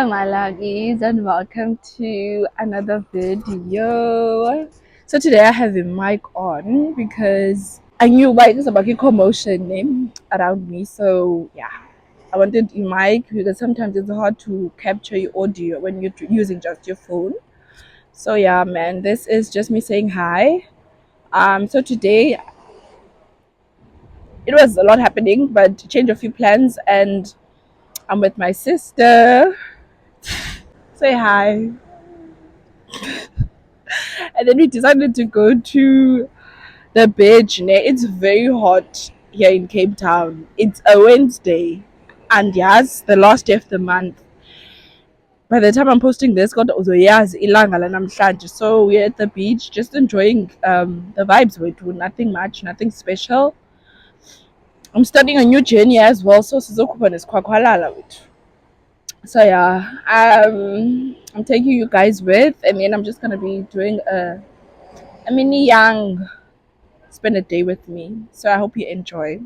Hello, my lovelies, and welcome to another video. So today I have a mic on because I knew why there's about a commotion around me. So yeah, I wanted a mic because sometimes it's hard to capture your audio when you're using just your phone. So yeah, man, this is just me saying hi. So today it was a lot happening, but change a few plans, and I'm with my sister. Say hi. And then we decided to go to the beach. It's very hot here in Cape Town. It's a Wednesday, and yes, the last day of the month. By the time I'm posting this, got uzoyazi ilanga lanamhlanje. So we're at the beach, just enjoying the vibes. We do nothing much, nothing special. I'm starting a new journey as well, so sizokuba nesikhwakhwalala wethu. So yeah, I'm taking you guys with, and then I'm just gonna be doing a mini young spend a day with me. So I hope you enjoy.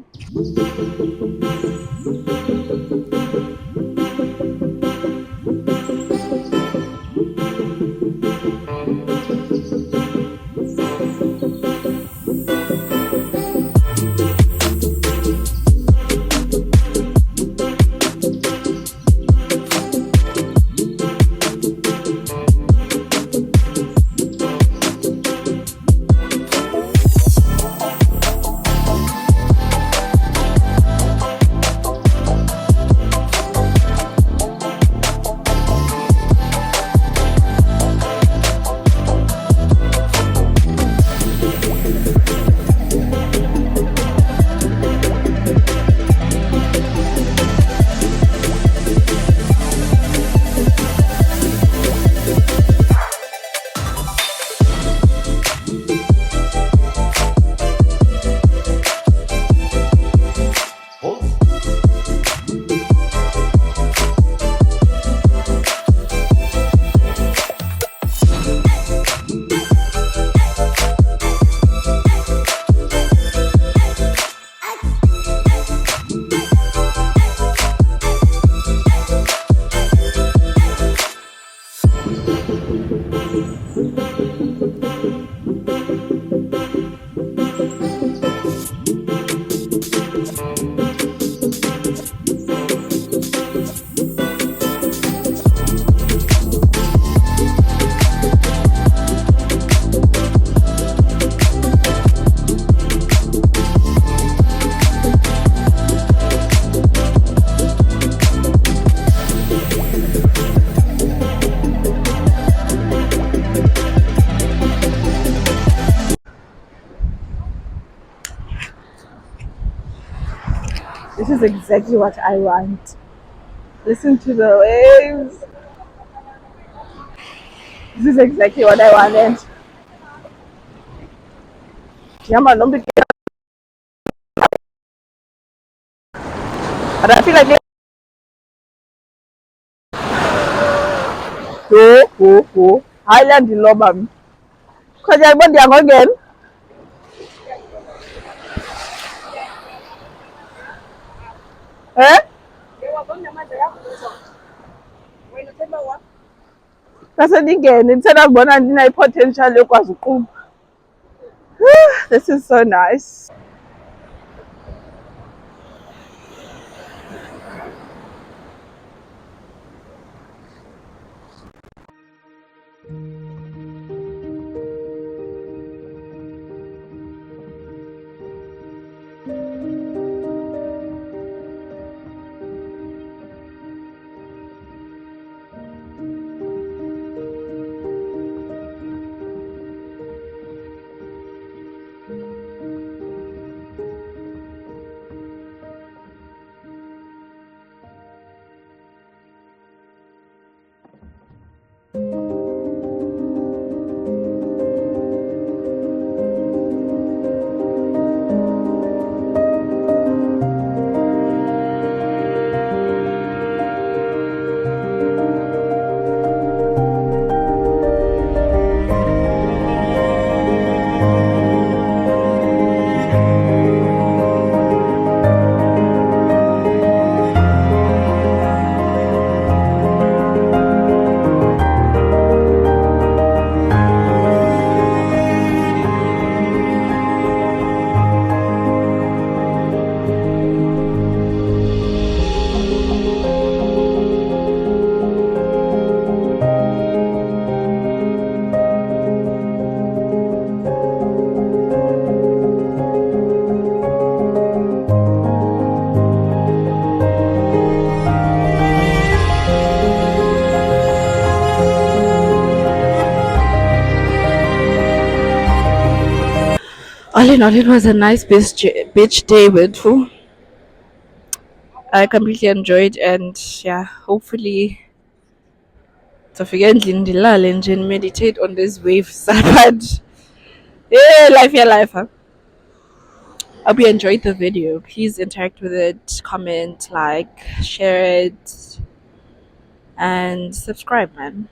This is exactly what I want. Listen to the waves. This is exactly what I wanted. Yeah, man, don't be. But I feel like go. Highland in Lobam. Because I want the again. Eh? That's a again. Instead of going and deny potential, look as this is so nice. All in all, it was a nice beach day with Fu. I completely enjoyed, and yeah, hopefully tofika endlini ndilale nje meditate on these waves. But yeah, life, huh? Hope you enjoyed the video. Please interact with it, comment, like, share it, and subscribe, man.